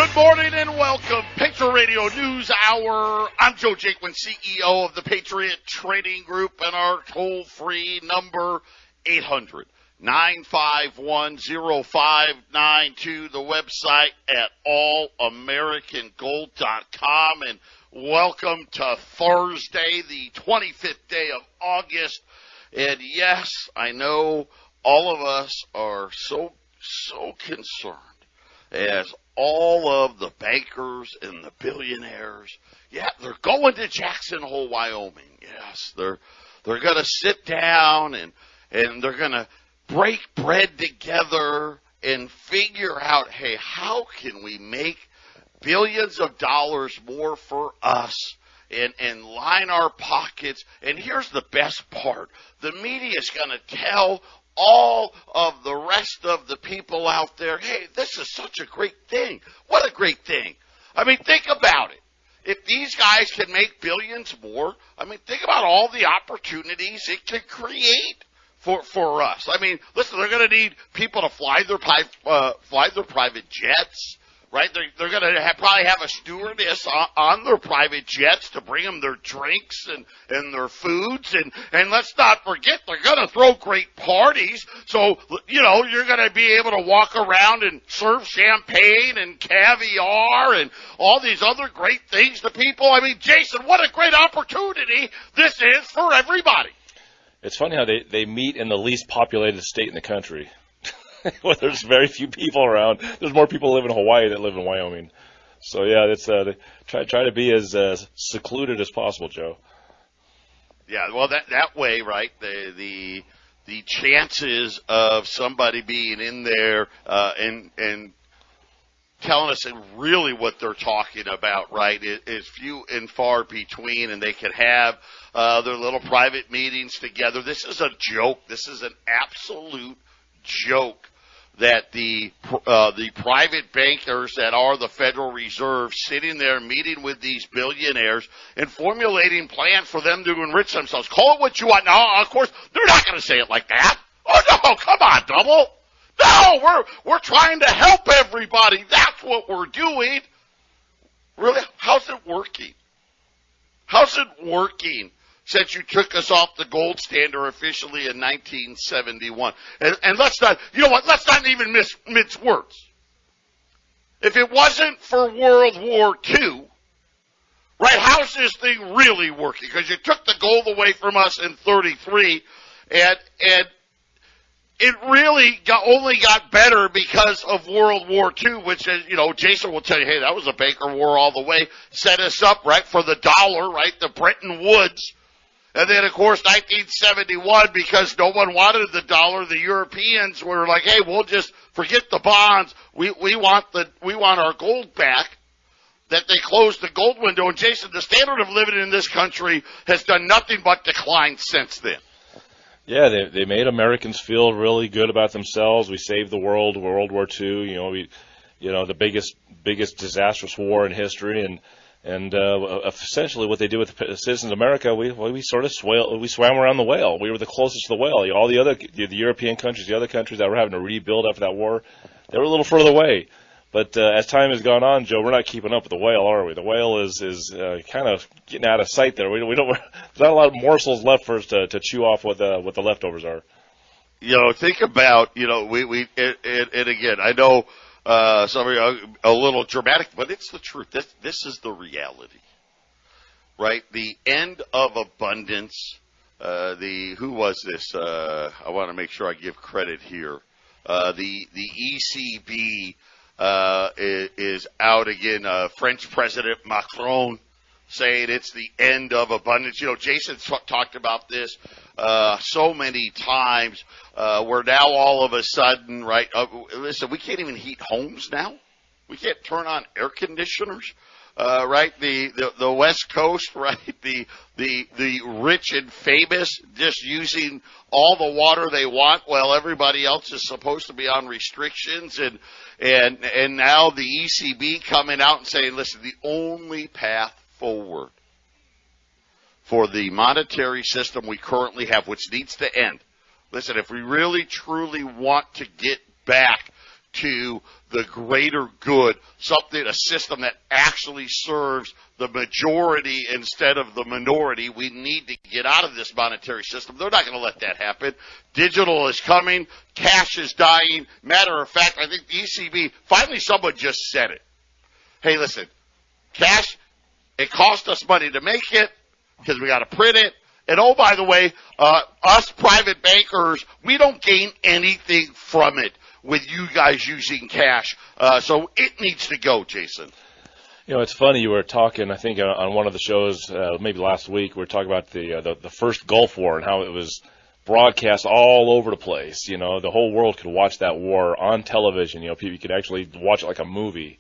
Good morning and welcome. Patriot Radio News Hour. I'm Joe Jaquint, CEO of the Patriot Trading Group, and our toll-free number, 800-951-0592. The website at allamericangold.com. And welcome to Thursday, the 25th day of August. And yes, I know all of us are so concerned as all of the bankers and the billionaires, they're going to Jackson Hole, Wyoming. Yes, they're going to sit down and they're going to break bread together and figure out, hey, how can we make billions of dollars more for us and line our pockets? And here's the best part. The media is going to tell all of the rest of the people out there, hey, this is such a great thing. What a great thing. I mean, think about it. If these guys can make billions more, I mean, think about all the opportunities it could create for us. I mean, listen, they're going to need people to fly their private jets, right? They're going to probably have a stewardess on their private jets to bring them their drinks and their foods. And let's not forget, they're going to throw great parties. So, you know, you're going to be able to walk around and serve champagne and caviar and all these other great things to people. I mean, Jason, what a great opportunity this is for everybody. It's funny how they meet in the least populated state in the country. Well, there's very few people around. There's more people live in Hawaii than live in Wyoming. So yeah, it's try to be as secluded as possible, Joe. Yeah, well, that way, right? The chances of somebody being in there and telling us really what they're talking about, right, is few and far between, and they can have their little private meetings together. This is a joke. This is an absolute joke that the private bankers that are the Federal Reserve sitting there meeting with these billionaires and formulating plans for them to enrich themselves. Call it what you want. Now, of course, they're not going to say it like that. Oh, no, come on, Double. No, we're trying to help everybody. That's what we're doing. Really? How's it working? How's it working since you took us off the gold standard officially in 1971? And let's not, you know what, let's not even mince words. If it wasn't for World War II, right, how's this thing really working? Because you took the gold away from us in 33, and it really only got better because of World War II, which is, you know, Jason will tell you, hey, that was a banker war all the way, set us up, right, for the dollar, right, the Bretton Woods. And then, of course, 1971, because no one wanted the dollar, the Europeans were like, hey, we'll just forget the bonds. We want our gold back. That they closed the gold window. And, Jason, the standard of living in this country has done nothing but decline since then. Yeah, they made Americans feel really good about themselves. We saved the world, World War II. The biggest disastrous war in history, and essentially what they did with the citizens of America, we sort of swam around the whale. We were the closest to the whale. All the European countries, the other countries that were having to rebuild after that war, they were a little further away. But as time has gone on, Joe, we're not keeping up with the whale, are we? The whale is kind of getting out of sight there. We don't. There's not a lot of morsels left for us to chew off what the leftovers are. You know, think about, you know, and again, I know some of you are a little dramatic, but it's the truth. This is the reality, right? The end of abundance. Who was this? I want to make sure I give credit here. The ECB. Is out again. French President Macron saying it's the end of abundance. You know, Jason talked about this so many times. Where now all of a sudden, right? Listen, we can't even heat homes now. We can't turn on air conditioners. Right? The West Coast, right? The rich and famous just using all the water they want while everybody else is supposed to be on restrictions, and now the ECB coming out and saying, listen, the only path forward for the monetary system we currently have, which needs to end. Listen, if we really truly want to get back to the greater good, a system that actually serves the majority instead of the minority. We need to get out of this monetary system. They're not going to let that happen. Digital is coming. Cash is dying. Matter of fact, I think the ECB, finally someone just said it. Hey, listen, cash, it cost us money to make it because we got to print it. And oh, by the way, us private bankers, we don't gain anything from it with you guys using cash. So it needs to go, Jason. You know, it's funny. You were talking, I think, on one of the shows, maybe last week, we were talking about the first Gulf War and how it was broadcast all over the place. You know, the whole world could watch that war on television. You know, people could actually watch it like a movie.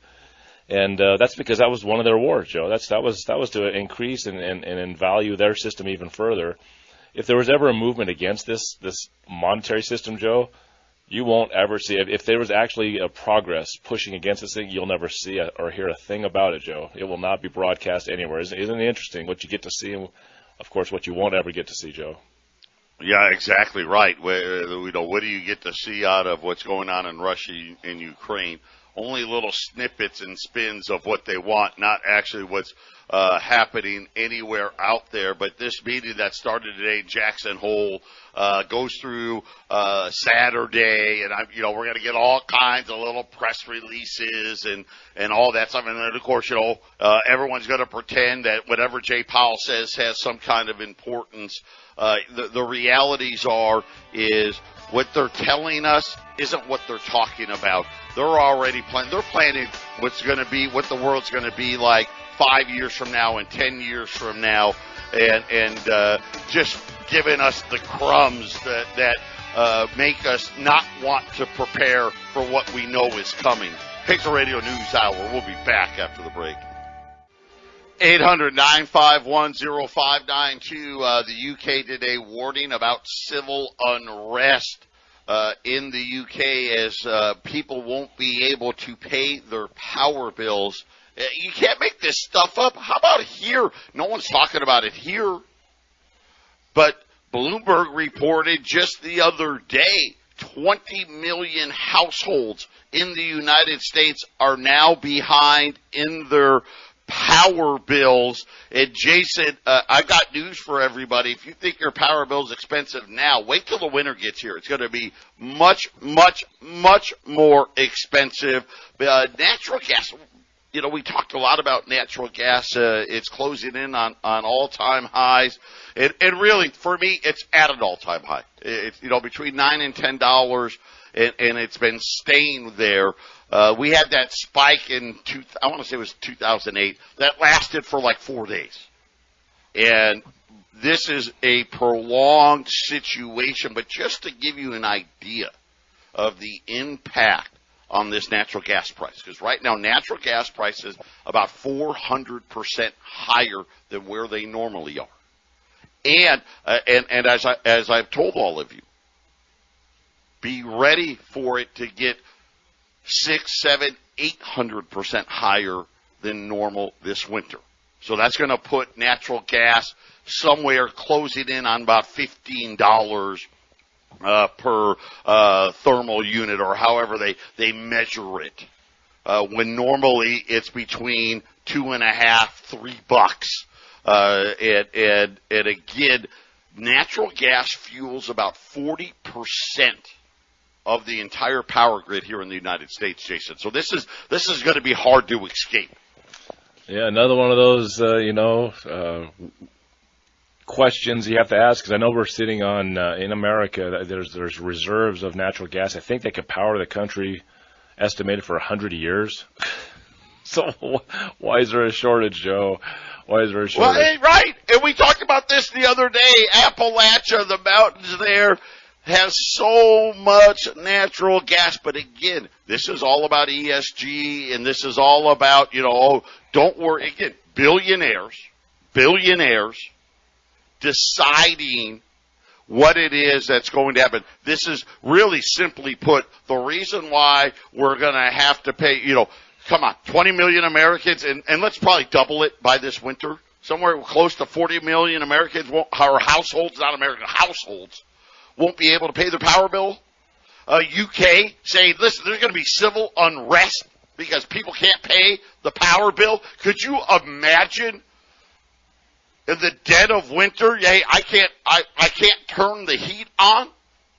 And that's because that was one of their wars, Joe. That was to increase and value their system even further. If there was ever a movement against this monetary system, Joe, you won't ever see it. If there was actually a progress pushing against this thing, you'll never see it or hear a thing about it, Joe. It will not be broadcast anywhere. Isn't it interesting what you get to see and, of course, what you won't ever get to see, Joe? Yeah, exactly right. What do you get to see out of what's going on in Russia and Ukraine? Only little snippets and spins of what they want, not actually what's happening anywhere out there. But this meeting that started today in Jackson Hole goes through Saturday, and we're going to get all kinds of little press releases and all that stuff. And then, of course, everyone's going to pretend that whatever Jay Powell says has some kind of importance. The realities is what they're telling us isn't what they're talking about. They're already planning what the world's going to be like 5 years from now and 10 years from now, and just giving us the crumbs that make us not want to prepare for what we know is coming. Patriot Radio News Hour. We'll be back after the break. 800-951-0592. The UK today warning about civil unrest in the UK as people won't be able to pay their power bills. You can't make this stuff up. How about here? No one's talking about it here. But Bloomberg reported just the other day 20 million households in the United States are now behind in their power bills. And Jason, I got news for everybody. If you think your power bill is expensive now, wait till the winter gets here. It's going to be much, much, much more expensive. Natural gas, we talked a lot about natural gas. It's closing in on all-time highs. And really, for me, it's at an all-time high. It's, between $9 and $10, and it's been staying there. We had that spike in, I want to say it was 2008, that lasted for like 4 days. And this is a prolonged situation, but just to give you an idea of the impact on this natural gas price, because right now natural gas prices about 400% higher than where they normally are. And as I've told all of you, be ready for it to get 6, 7, 800% higher than normal this winter. So that's going to put natural gas somewhere closing in on about $15 per thermal unit, or however they measure it. When normally it's between $2.50, $3. And again, natural gas fuels about 40% of the entire power grid here in the United States, Jason. So this is going to be hard to escape. Yeah, another one of those, questions you have to ask, because I know we're sitting on, in America, there's reserves of natural gas. I think they could power the country estimated for 100 years. So why is there a shortage, Joe? Why is there a shortage? Well, right. And we talked about this the other day. Appalachia, the mountains there, has so much natural gas. But again, this is all about ESG, and this is all about, don't worry. Again, billionaires deciding what it is that's going to happen. This is really, simply put, the reason why we're going to have to pay, come on, 20 million Americans, and let's probably double it by this winter. Somewhere close to 40 million Americans, or households, not American households, won't be able to pay their power bill. UK saying, listen, there's going to be civil unrest because people can't pay the power bill. Could you imagine in the dead of winter, hey, I can't turn the heat on?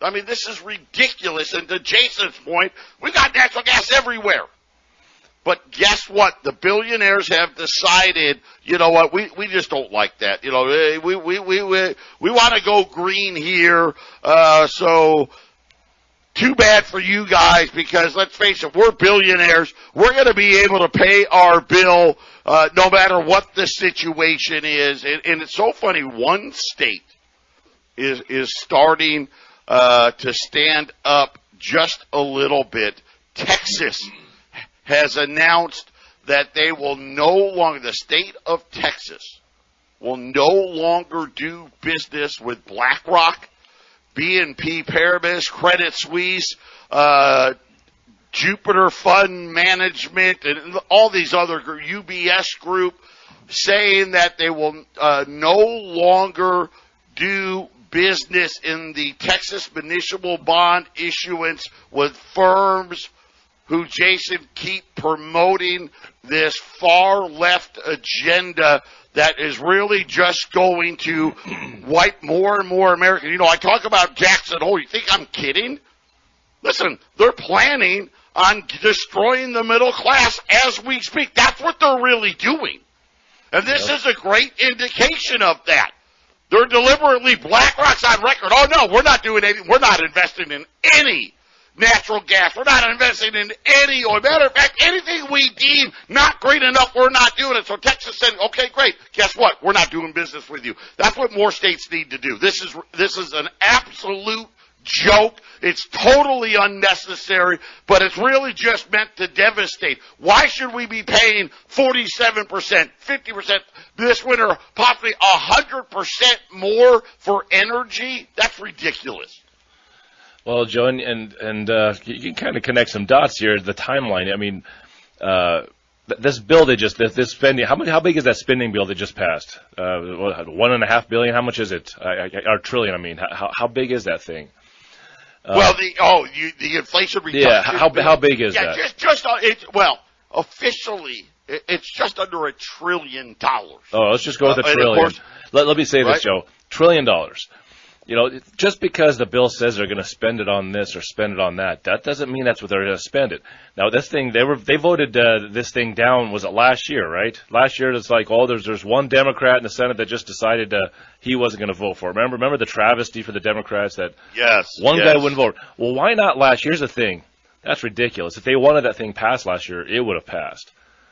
I mean, this is ridiculous. And to Jason's point, we got natural gas everywhere. But guess what? The billionaires have decided, you know what, we just don't like that. You know, we want to go green here, so too bad for you guys, because let's face it, we're billionaires. We're going to be able to pay our bill no matter what the situation is. And it's so funny, one state is starting to stand up just a little bit. Texas has announced that they will no longer, the state of Texas will no longer do business with BlackRock, BNP Paribas, Credit Suisse, Jupiter Fund Management, and all these other UBS Group, saying that they will no longer do business in the Texas municipal bond issuance with firms who, Jason, keep promoting this far left agenda that is really just going to wipe more and more Americans. You know, I talk about Jackson Hole. You think I'm kidding? Listen, they're planning on destroying the middle class as we speak. That's what they're really doing. And this is a great indication of that. They're deliberately, BlackRock's on record. Oh, no, we're not doing anything. We're not investing in any natural gas. We're not investing in any oil. Matter of fact, anything we deem not great enough, we're not doing it. So Texas said, okay, great. Guess what? We're not doing business with you. That's what more states need to do. This is an absolute joke. It's totally unnecessary, but it's really just meant to devastate. Why should we be paying 47%, 50% this winter, possibly 100% more for energy? That's ridiculous. Well, Joe, and you can kind of connect some dots here. The timeline. I mean, this bill this spending. How big is that spending bill that just passed? $1.5 billion. How much is it? Or trillion. I mean, how big is that thing? Well, the Inflation Reduction. Yeah. How big is that? Officially, it's just under $1 trillion. Oh, let's just go with $1 trillion. Course, let me say right? this, Joe. $1 trillion. You know, just because the bill says they're going to spend it on this or spend it on that, that doesn't mean that's what they're going to spend it. Now, this thing, they voted this thing down, was it last year, right? Last year, it's like, there's one Democrat in the Senate that just decided he wasn't going to vote for it. Remember the travesty for the Democrats that one guy wouldn't vote. Well, why not last year? Here's the thing. That's ridiculous. If they wanted that thing passed last year, it would have passed.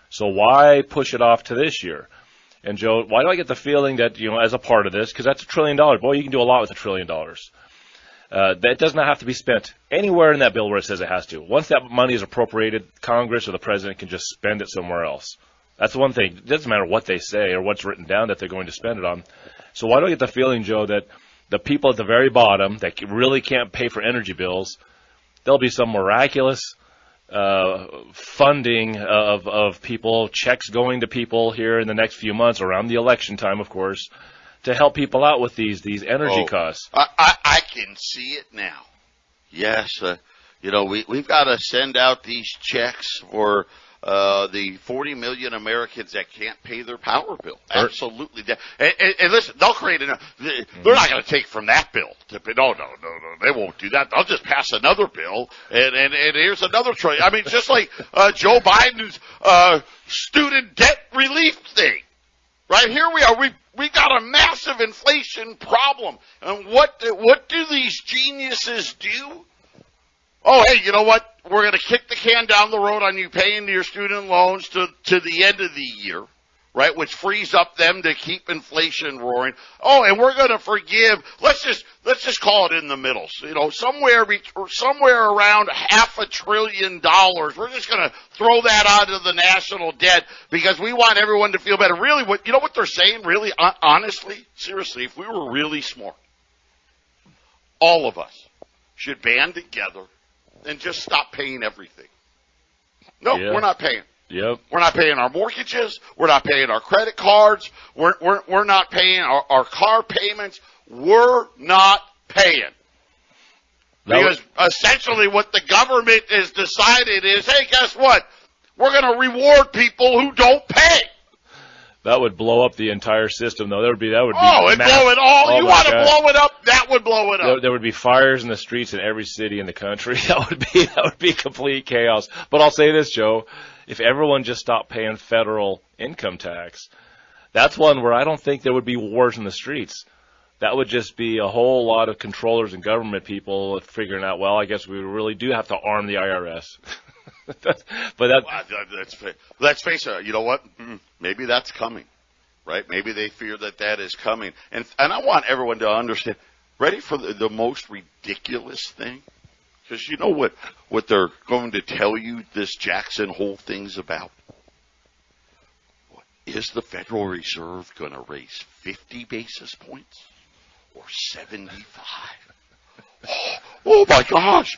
So why push it off to this year? And, Joe, why do I get the feeling that, you know, as a part of this, because that's $1 trillion. Boy, you can do a lot with $1 trillion. That does not have to be spent anywhere in that bill where it says it has to. Once that money is appropriated, Congress or the president can just spend it somewhere else. That's one thing. It doesn't matter what they say or what's written down that they're going to spend it on. So why do I get the feeling, Joe, that the people at the very bottom that really can't pay for energy bills, there'll be some miraculous funding of people, checks going to people here in the next few months, around the election time, of course, to help people out with these energy costs. I can see it now. Yes, we've got to send out these checks for the 40 million Americans that can't pay their power bill. Absolutely. And listen, they'll create they're not going to take from that bill. No, they won't do that. They'll just pass another bill, and here's another trillion. I mean, just like Joe Biden's student debt relief thing. Right here we are. We got a massive inflation problem. And what do these geniuses do? Oh, hey, you know what? We're going to kick the can down the road on you paying your student loans to the end of the year, right? Which frees up them to keep inflation roaring. Oh, and we're going to forgive. Let's just call it in the middle. You know, somewhere around $500 billion. We're just going to throw that onto the national debt because we want everyone to feel better. Really, you know what they're saying? Really, honestly, seriously, if we were really smart, all of us should band together and just stop paying everything. No, we're not paying. Yep. We're not paying our mortgages. We're not paying our credit cards. We're not paying our car payments. We're not paying. Because essentially what the government has decided is, hey, guess what? We're going to reward people who don't pay. That would blow up the entire system, though. It'd blow it all. You want to blow it up? That would blow it up. There would be fires in the streets in every city in the country. That would be complete chaos. But I'll say this, Joe: if everyone just stopped paying federal income tax, that's one where I don't think there would be wars in the streets. That would just be a whole lot of controllers and government people figuring out, well, I guess we really do have to arm the IRS. Let's face it. You know what? Maybe that's coming, right? Maybe they fear that is coming. And I want everyone to understand. Ready for the most ridiculous thing? Because you know what they're going to tell you this Jackson Hole thing's about? Is the Federal Reserve going to raise 50 basis points or 75? Oh my gosh!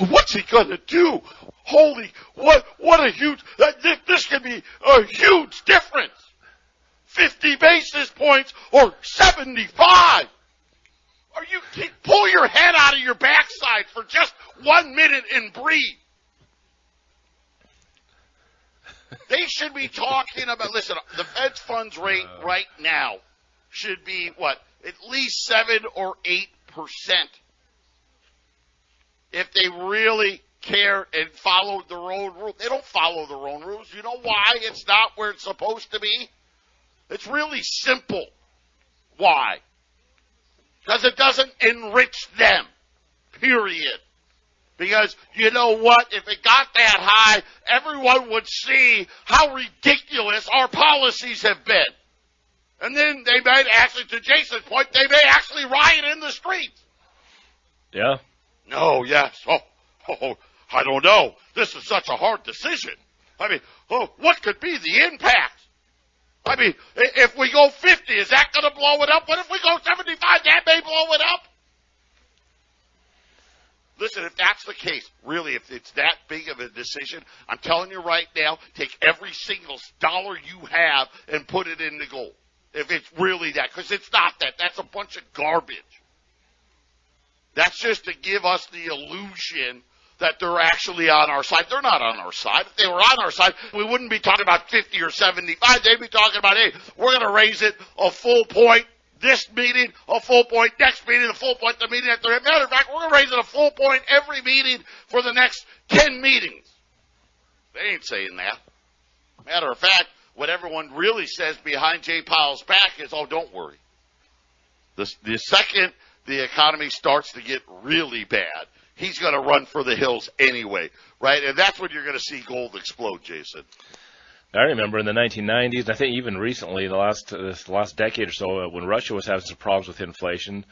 What's he going to do? What a huge, this could be a huge difference. 50 basis points or 75. Pull your head out of your backside for just 1 minute and breathe. They should be talking about, listen, the Fed's funds rate right now should be at least 7 or 8%. If they really care and follow their own rules. They don't follow their own rules. You know why it's not where it's supposed to be? It's really simple. Why? Because it doesn't enrich them. Period. Because you know what? If it got that high, everyone would see how ridiculous our policies have been. And then they might actually, to Jason's point, they may actually riot in the streets. Yeah. No, yes. Oh, I don't know. This is such a hard decision. I mean, what could be the impact? I mean, if we go 50, is that going to blow it up? What if we go 75? That may blow it up. Listen, if that's the case, really, if it's that big of a decision, I'm telling you right now, take every single dollar you have and put it into gold. If it's really that, because it's not that. That's a bunch of garbage. That's just to give us the illusion that they're actually on our side. They're not on our side. If they were on our side, we wouldn't be talking about 50 or 75. They'd be talking about, hey, we're going to raise it a full point this meeting, a full point next meeting, a full point the meeting after. Matter of fact, we're going to raise it a full point every meeting for the next 10 meetings. They ain't saying that. Matter of fact, what everyone really says behind Jay Powell's back is, oh, don't worry. The second the economy starts to get really bad, he's going to run for the hills anyway, right? And that's when you're going to see gold explode, Jason. I remember in the 1990s, I think even recently, the last decade or so, when Russia was having some problems with inflation,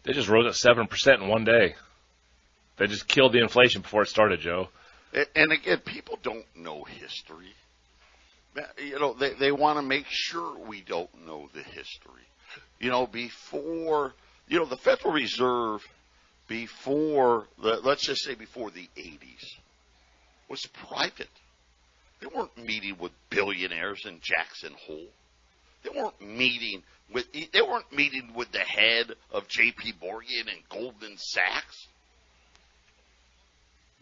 they just rose at 7% in one day. They just killed the inflation before it started, Joe. And again, people don't know history. You know, they want to make sure we don't know the history. You know, before, you know, the Federal Reserve, let's just say before the 80s, was private. They weren't meeting with billionaires in Jackson Hole. They weren't meeting with the head of J.P. Morgan and Goldman Sachs.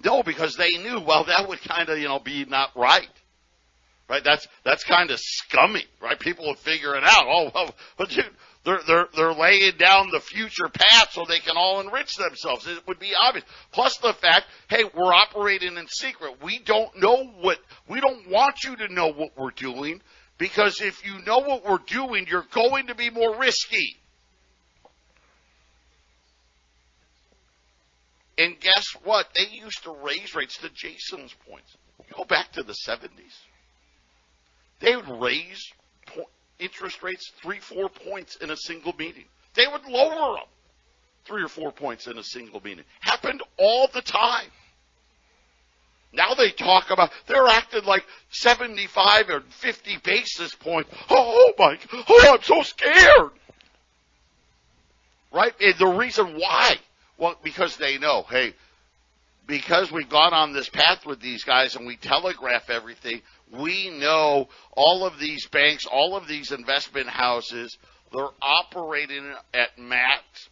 No, because they knew, well, that would kind of, be not right. Right? That's kind of scummy, right? People would figure it out. Oh, well, but dude, they're laying down the future path so they can all enrich themselves. It would be obvious. Plus the fact, hey, we're operating in secret. We don't want you to know what we're doing, because if you know what we're doing, you're going to be more risky. And guess what? They used to raise rates, to Jason's points. Go back to the 70s. They would raise interest rates 3-4 points in a single meeting. They would lower them 3 or 4 points in a single meeting. Happened all the time. Now they talk about, they're acting like 75 or 50 basis points. Oh, I'm so scared. Right? And the reason why, well, because they know, hey, because we've gone on this path with these guys and we telegraph everything, we know all of these banks, all of these investment houses They're operating at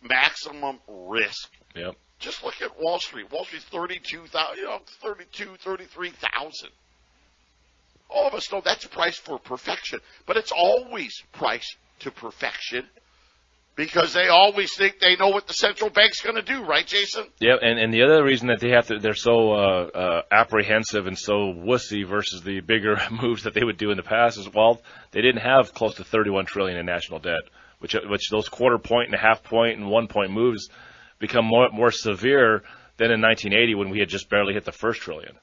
maximum risk. Yep. Just look at Wall Street. Wall Street's 33,000. All of us know that's priced for perfection, but it's always priced to perfection because they always think they know what the central bank's going to do, right, Jason? Yeah, and the other reason that they're so apprehensive and so wussy versus the bigger moves that they would do in the past is, well, they didn't have close to $31 trillion in national debt, which those quarter point and a half point and 1 point moves become more severe than in 1980 when we had just barely hit the first trillion.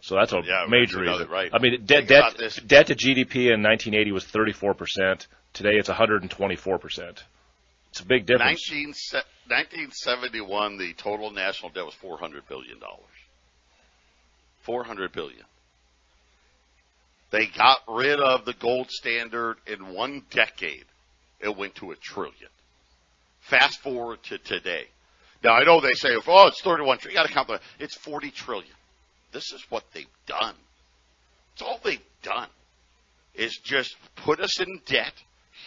So that's a major reason. Right. I mean, debt to GDP in 1980 was 34%. Today it's 124%. It's a big difference. 1971, the total national debt was $400 billion. $400 billion. They got rid of the gold standard in 1 decade. It went to $1 trillion. Fast forward to today. Now, I know they say, oh, it's 31 trillion. You got to count that. It's 40 trillion. This is what they've done. It's all they've done is just put us in debt,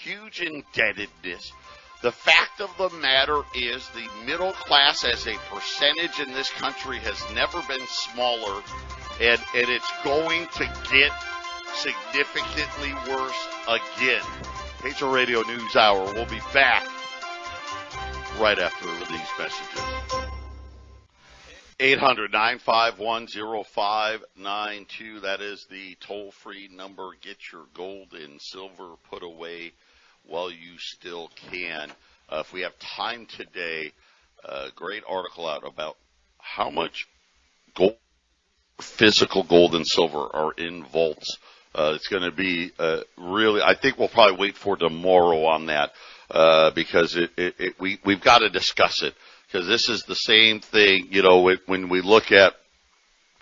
huge indebtedness. The fact of the matter is the middle class as a percentage in this country has never been smaller, and it's going to get significantly worse again. Patriot Radio News Hour. We'll be back right after these messages. 800-951-0592. That is the toll-free number. Get your gold and silver put away while you still can. If we have time today, a great article out about how much gold, physical gold and silver are in vaults. It's going to be really, I think we'll probably wait for tomorrow on that because we've got to discuss it. Because this is the same thing, when we look at,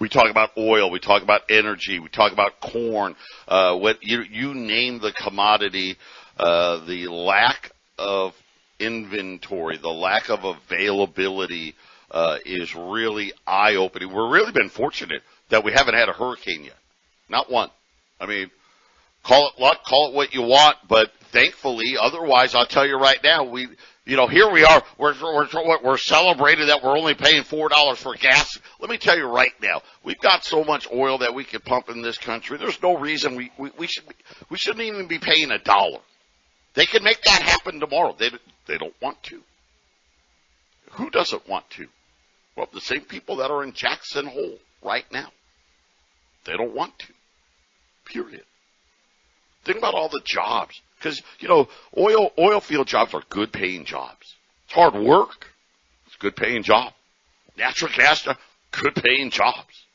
we talk about oil, we talk about energy, we talk about corn, what you name the commodity, the lack of inventory, the lack of availability is really eye-opening. We've really been fortunate that we haven't had a hurricane yet. Not one. I mean, call it luck, call it what you want, but thankfully, otherwise, I'll tell you right now, here we are. We're celebrating that we're only paying $4 for gas. Let me tell you right now, we've got so much oil that we can pump in this country. There's no reason we shouldn't even be paying $1. They can make that happen tomorrow. They don't want to. Who doesn't want to? Well, the same people that are in Jackson Hole right now. They don't want to. Period. Think about all the jobs. Because, oil field jobs are good paying jobs. It's hard work. It's a good paying job. Natural gas, good paying jobs.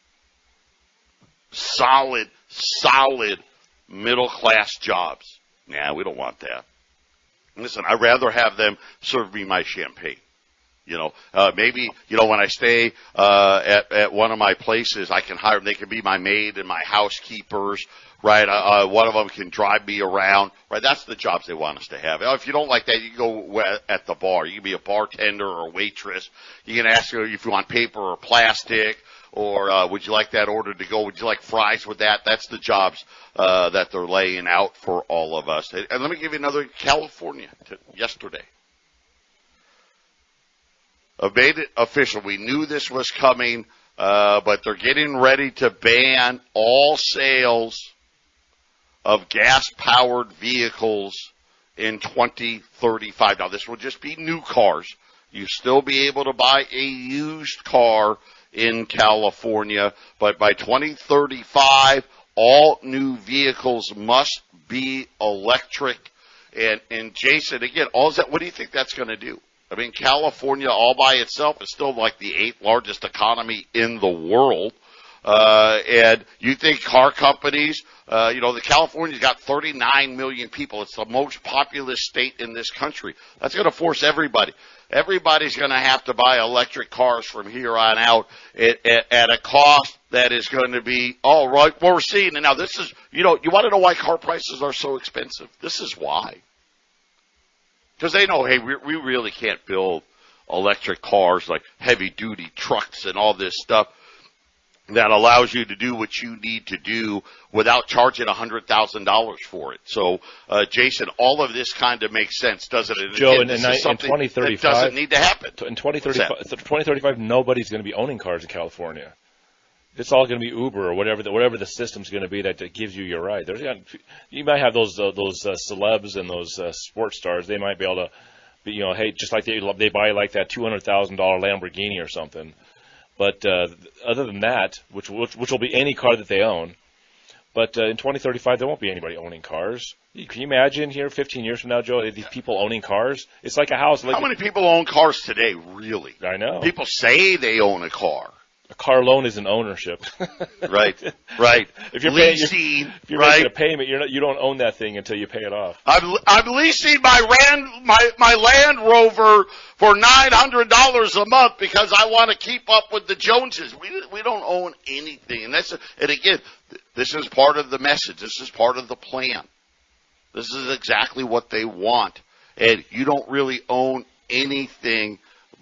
Solid middle class jobs. Nah, we don't want that. Listen, I'd rather have them serve me my champagne. Maybe, when I stay at one of my places, I can hire them. They can be my maid and my housekeepers, right? One of them can drive me around, right? That's the jobs they want us to have. If you don't like that, you can go at the bar. You can be a bartender or a waitress. You can ask if you want paper or plastic, or would you like that order to go? Would you like fries with that? That's the jobs that they're laying out for all of us. And let me give you another. California yesterday made it official. We knew this was coming, but they're getting ready to ban all sales of gas-powered vehicles in 2035. Now, this will just be new cars. You'll still be able to buy a used car in California, but by 2035, all new vehicles must be electric. And Jason, again, what do you think that's going to do? I mean, California all by itself is still like the 8th largest economy in the world. And you think car companies, the California's got 39 million people. It's the most populous state in this country. That's going to force everybody. Everybody's going to have to buy electric cars from here on out at a cost that is going to be, all right, what we're seeing. And now this is, you want to know why car prices are so expensive? This is why. Because they know, hey, we really can't build electric cars like heavy-duty trucks and all this stuff that allows you to do what you need to do without charging $100,000 for it. So, Jason, all of this kind of makes sense, doesn't it? Joe, Again, in 2035, that doesn't need to happen. In 2035, nobody's going to be owning cars in California. It's all going to be Uber or whatever the system's going to be that gives you your ride. You might have those celebs and those sports stars. They might be able to, hey, just like they buy like that $200,000 Lamborghini or something. But other than that, which will be any car that they own, but in 2035 there won't be anybody owning cars. Can you imagine here 15 years from now, Joe, these people owning cars? It's like a house. How many people own cars today, really? I know. People say they own a car. A car loan is an ownership. Right. If you're leasing, making a payment, you don't own that thing until you pay it off. I'm leasing my Land Rover for $900 a month because I want to keep up with the Joneses. We don't own anything, and again, this is part of the message. This is part of the plan. This is exactly what they want, and you don't really own anything.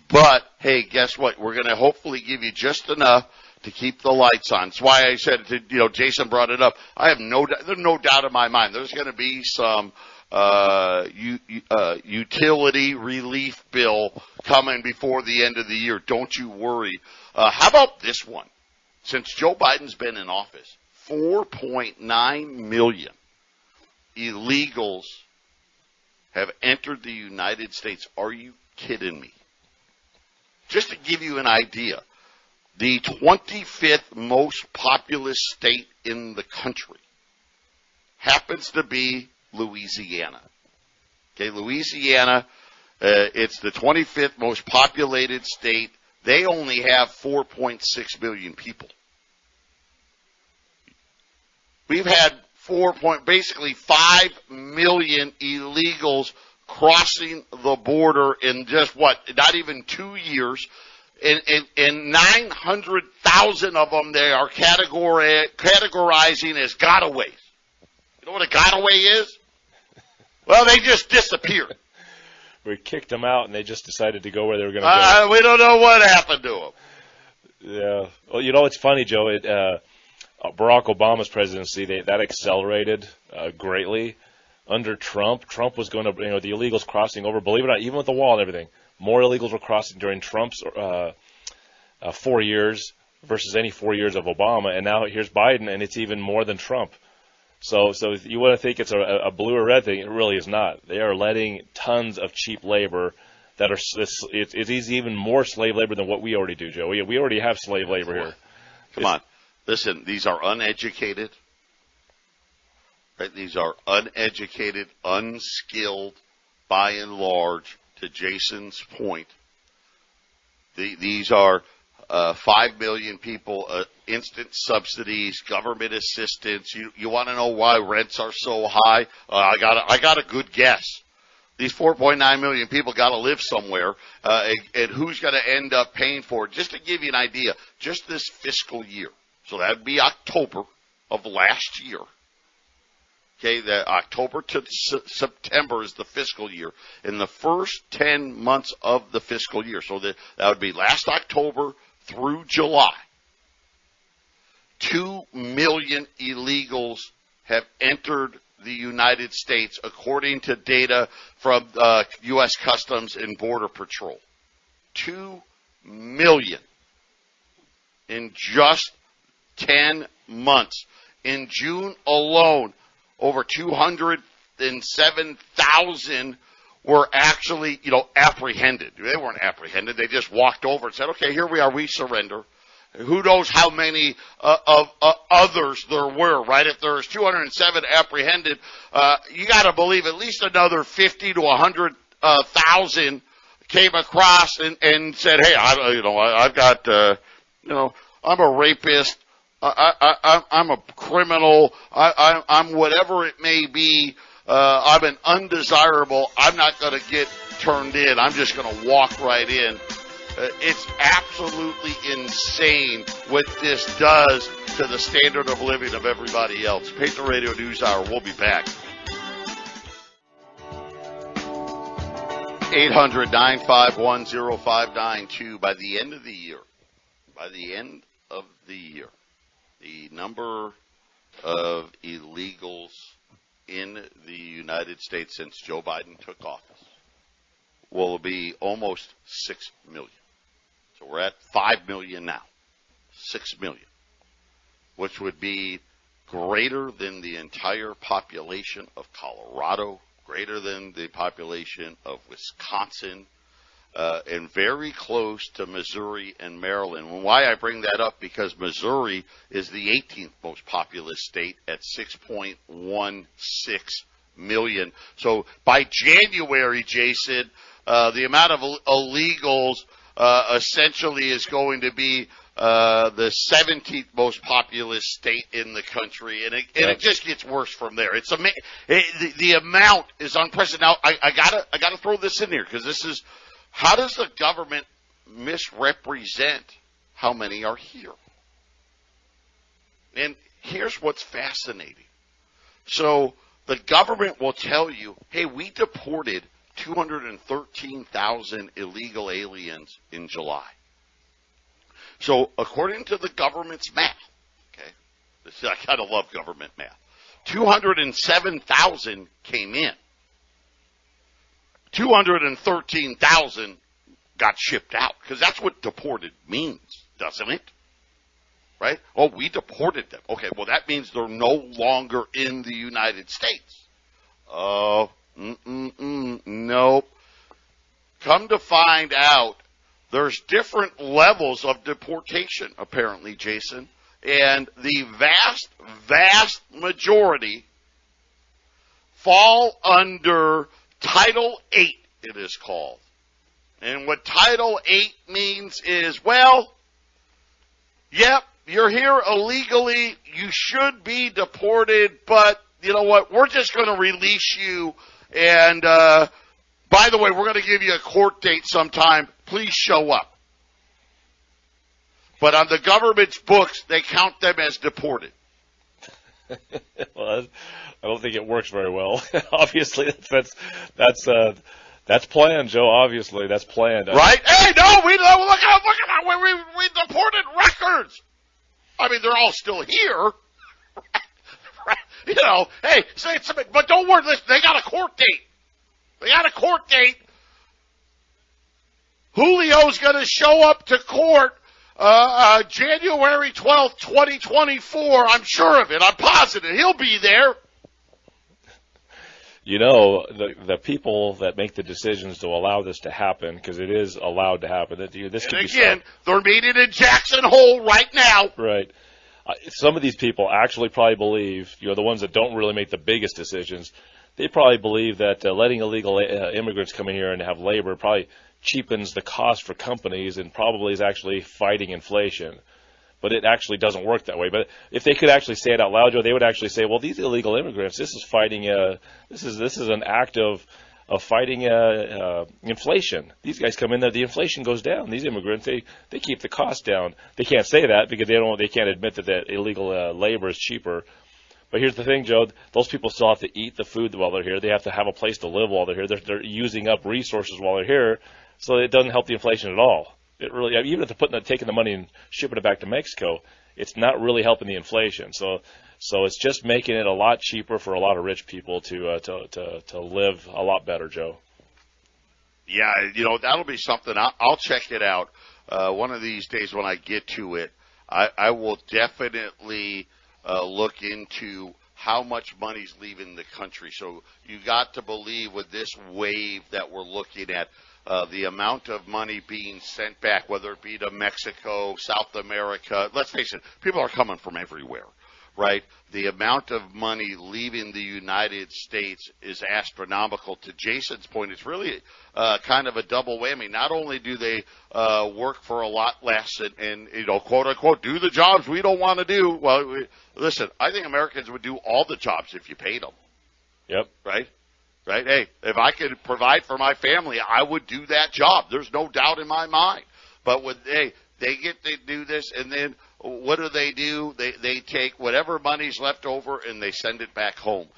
But, hey, guess what? We're going to hopefully give you just enough to keep the lights on. That's why I said, Jason brought it up. There's no doubt in my mind. There's going to be some utility relief bill coming before the end of the year. Don't you worry. How about this one? Since Joe Biden's been in office, 4.9 million illegals have entered the United States. Are you kidding me? Just to give you an idea, the 25th most populous state in the country happens to be Louisiana. Okay, Louisiana, it's the 25th most populated state. They only have 4.6 million people. We've had basically 5 million illegals crossing the border in just not even 2 years, and 900,000 of them they are categorizing as gotaways. You know what a gotaway is? Well, they just disappeared. We kicked them out, and they just decided to go where they were going to go. We don't know what happened to them. Yeah. Well, it's funny, Joe. Barack Obama's presidency, that accelerated greatly. Under Trump was going to, the illegals crossing over, believe it or not, even with the wall and everything, more illegals were crossing during Trump's 4 years versus any 4 years of Obama, and now here's Biden, and it's even more than Trump. So you want to think it's a blue or red thing, it really is not. They are letting tons of cheap labor that are, it's even more slave labor than what we already do, Joe. We already have slave labor here. Come on. Listen, these are uneducated. Right? These are uneducated, unskilled, by and large, to Jason's point. These are 5 million people, instant subsidies, government assistance. You want to know why rents are so high? I got a good guess. These 4.9 million people got to live somewhere, and who's going to end up paying for it? Just to give you an idea, just this fiscal year. So that would be October of last year. Okay, the October to September is the fiscal year. In the first 10 months of the fiscal year, so that would be last October through July, 2 million illegals have entered the United States, according to data from U.S. Customs and Border Patrol. 2 million in just 10 months. In June alone, over 207,000 were actually, apprehended. They weren't apprehended. They just walked over and said, okay, here we are, we surrender. Who knows how many of others there were, right? If there's 207 apprehended, you got to believe at least another 50 to 100,000 came across and said, hey, I've got, I'm a rapist. I'm a criminal. I'm whatever it may be. I'm an undesirable. I'm not going to get turned in. I'm just going to walk right in. It's absolutely insane what this does to the standard of living of everybody else. Patriot Radio News Hour. We'll be back. 800-951-0592. By the end of the year, the number of illegals in the United States since Joe Biden took office will be almost 6 million. So we're at 5 million now, 6 million, which would be greater than the entire population of Colorado, greater than the population of Wisconsin, and very close to Missouri and Maryland. And why I bring that up, because Missouri is the 18th most populous state at 6.16 million. So by January, Jason, the amount of illegals essentially is going to be the 17th most populous state in the country, and it just gets worse from there. It's the amount is unprecedented. Now, I gotta throw this in here, because this is, how does the government misrepresent how many are here? And here's what's fascinating. So the government will tell you, hey, we deported 213,000 illegal aliens in July. So according to the government's math, okay, I kind of love government math, 207,000 came in. 213,000 got shipped out, because that's what deported means, doesn't it? Right? Oh, we deported them. Okay, well, that means they're no longer in the United States. Oh, nope. Come to find out, there's different levels of deportation, apparently, Jason. And the vast majority fall under Title 8, it is called. And what Title 8 means is, well, yep, you're here illegally, you should be deported, but you know what, we're just going to release you, and by the way, we're going to give you a court date sometime, please show up. But on the government's books, they count them as deported. Well, I don't think it works very well. Obviously, that's planned, Joe. Obviously, that's planned. Right? Hey, no, look at how we deported records. I mean, they're all still here. You know, hey, say something, but don't worry, listen, they got a court date. Julio's going to show up to court January 12th, 2024. I'm sure of it. I'm positive. He'll be there. You know, the people that make the decisions to allow this to happen, because it is allowed to happen. This could be again, they're meeting in Jackson Hole right now. Right. Some of these people actually probably believe, the ones that don't really make the biggest decisions, they probably believe that letting illegal immigrants come in here and have labor probably cheapens the cost for companies and probably is actually fighting inflation. But it actually doesn't work that way. But if they could actually say it out loud, Joe, they would actually say, well, these illegal immigrants, this is fighting this is an act of fighting inflation. These guys come in there, the inflation goes down. These immigrants, they keep the cost down. They can't say that because they can't admit that illegal labor is cheaper. But here's the thing, Joe, those people still have to eat the food while they're here. They have to have a place to live while they're here. They're using up resources while they're here, so it doesn't help the inflation at all. It really, even if they're taking the money and shipping it back to Mexico, it's not really helping the inflation. So it's just making it a lot cheaper for a lot of rich people to live a lot better, Joe. Yeah, that'll be something. I'll check it out one of these days when I get to it. I will definitely look into how much money's leaving the country. So you got to believe with this wave that we're looking at, the amount of money being sent back, whether it be to Mexico, South America, let's face it, people are coming from everywhere, right? The amount of money leaving the United States is astronomical. To Jason's point, it's really kind of a double whammy. Not only do they work for a lot less and quote unquote, do the jobs we don't want to do. Well, listen, I think Americans would do all the jobs if you paid them. Yep. Right? Right? Hey, if I could provide for my family, I would do that job. There's no doubt in my mind. But they do this, and then what do? They take whatever money's left over and they send it back home,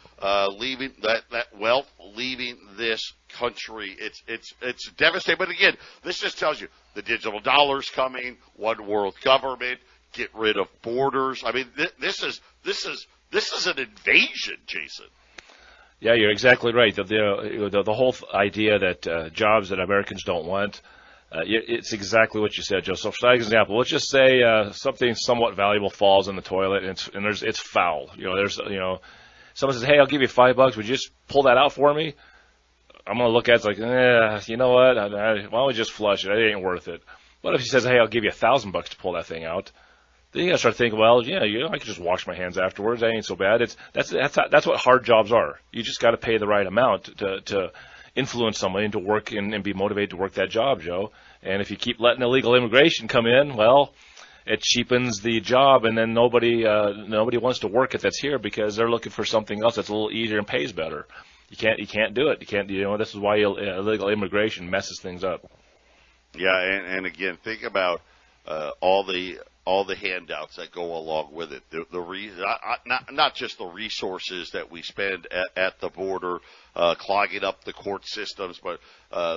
leaving that wealth leaving this country. It's devastating. But again, this just tells you the digital dollar's coming, one world government, get rid of borders. I mean, this is an invasion, Jason. Yeah, you're exactly right. The whole idea that jobs that Americans don't want, it's exactly what you said, Joe. So for example, let's just say something somewhat valuable falls in the toilet and it's foul. Someone says, "Hey, I'll give you $5. Would you just pull that out for me?" I'm gonna look at it, it's like, you know what? Why don't we just flush it? It ain't worth it. What if he says, "Hey, I'll give you $1,000 to pull that thing out"? Then you gotta start thinking, well, I can just wash my hands afterwards. That ain't so bad. That's what hard jobs are. You just got to pay the right amount to influence somebody into work and be motivated to work that job, Joe. And if you keep letting illegal immigration come in, well, it cheapens the job, and then nobody wants to work it that's here because they're looking for something else that's a little easier and pays better. You can't do it. This is why illegal immigration messes things up. Yeah, and again, think about all the handouts that go along with it. Not just the resources that we spend at the border, clogging up the court systems, but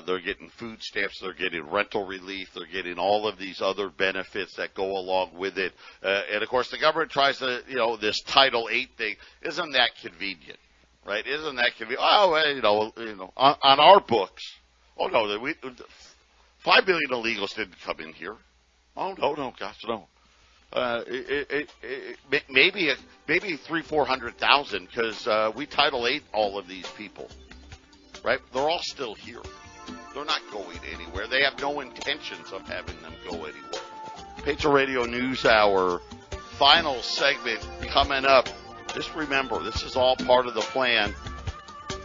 they're getting food stamps, they're getting rental relief, they're getting all of these other benefits that go along with it. And of course, the government tries to, this Title VIII thing. Isn't that convenient, right? Isn't that convenient? Oh, well, on our books. Oh no, 5 million illegals didn't come in here. Oh no, gosh, no. Maybe 300,000-400,000 because we Title VIII all of these people, right? They're all still here. They're not going anywhere. They have no intentions of having them go anywhere. Patriot Radio News Hour, final segment coming up. Just remember, this is all part of the plan,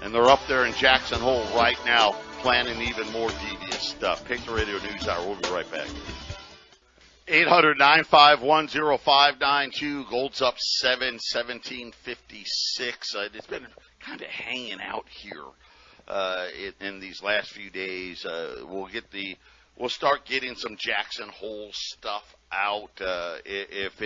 and they're up there in Jackson Hole right now planning even more devious stuff. Patriot Radio News Hour. We'll be right back. 800-951-0592. Gold's up 17.56. It's been kind of hanging out here in these last few days. We'll start getting some Jackson Hole stuff out. If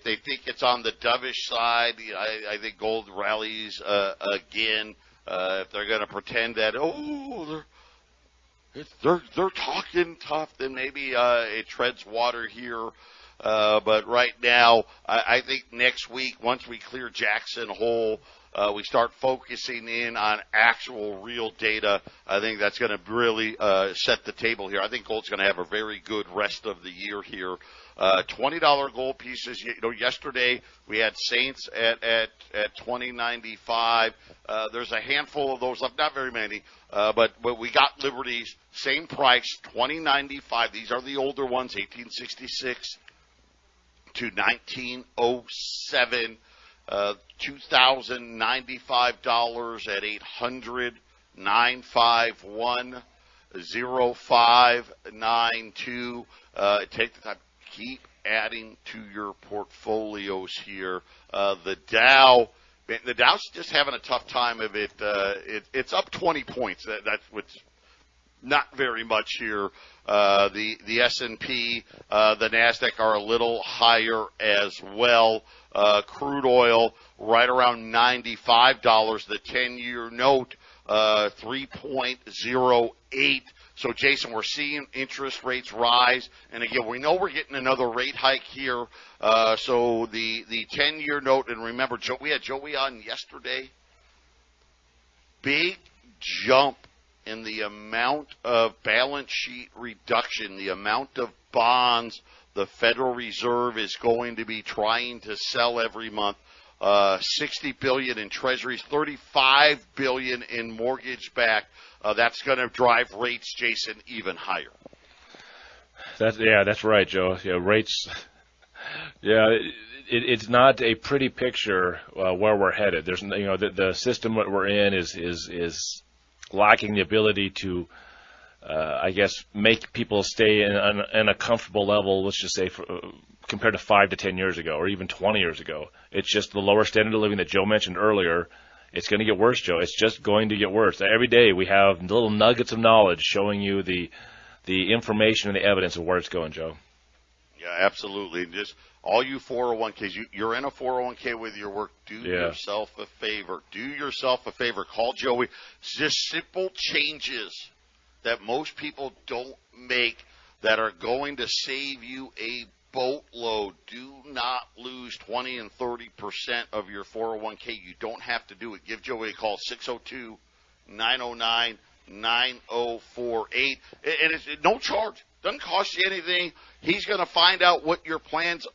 they think it's on the dovish side, I think gold rallies again. If they're going to pretend that they're talking tough, then maybe it treads water here. But right now, I think next week, once we clear Jackson Hole, we start focusing in on actual real data. I think that's going to really set the table here. I think gold's going to have a very good rest of the year here. $20 gold pieces. Yesterday we had Saints at $20.95. There's a handful of those left, not very many, but we got Liberties, same price, $20.95. These are the older ones, 1866 to 1907. $2,095 at 800-951-0592. Take the time. Keep adding to your portfolios here. The Dow's just having a tough time of it. It's up 20 points. That's what's not very much here. The S&P, the NASDAQ are a little higher as well. Crude oil right around $95. The 10-year note, 3.08. So, Jason, we're seeing interest rates rise. And, again, we know we're getting another rate hike here. So the 10-year note, and remember, we had Joey on yesterday. Big jump in the amount of balance sheet reduction, the amount of bonds the Federal Reserve is going to be trying to sell every month. $60 billion in treasuries, $35 billion in mortgage-backed. That's going to drive rates, Jason, even higher. That's right, Joe. Yeah, rates. Yeah, it's not a pretty picture where we're headed. There's, the system that we're in is lacking the ability to, make people stay in a comfortable level. Let's just say compared to 5 to 10 years ago, or even 20 years ago. It's just the lower standard of living that Joe mentioned earlier. It's going to get worse, Joe. It's just going to get worse. Every day we have little nuggets of knowledge showing you the information and the evidence of where it's going, Joe. Yeah, absolutely. Just all you 401ks, you're in a 401k with your work. Do yourself a favor. Do yourself a favor. Call Joey. It's just simple changes that most people don't make that are going to save you a boatload. Do not lose 20 and 30% of your 401k. You don't have to do it. Give Joey a call, 602-909-9048. And it's no charge. Doesn't cost you anything. He's going to find out what your plans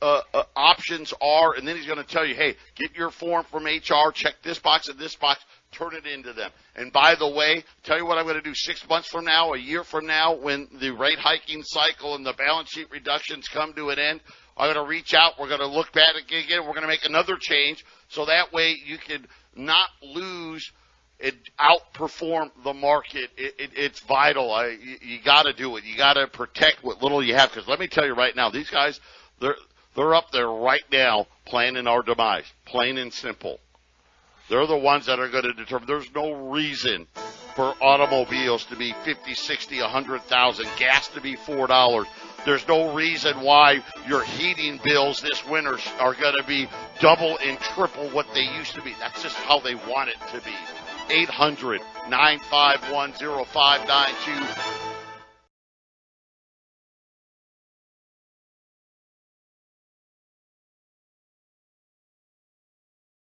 options are, and then he's going to tell you, hey, get your form from HR, check this box and this box, turn it into them. And by the way, tell you what I'm going to do 6 months from now, a year from now, when the rate hiking cycle and the balance sheet reductions come to an end, I'm going to reach out. We're going to look back again. We're going to make another change so that way you can not lose and outperform the market. It's vital. You got to do it. You got to protect what little you have. Because let me tell you right now, these guys, they're up there right now planning our demise, plain and simple. They're the ones that are going to determine. There's no reason for automobiles to be 50, 60, 100,000, gas to be $4. There's no reason why your heating bills this winter are going to be double and triple what they used to be. That's just how they want it to be. 800-951-0592.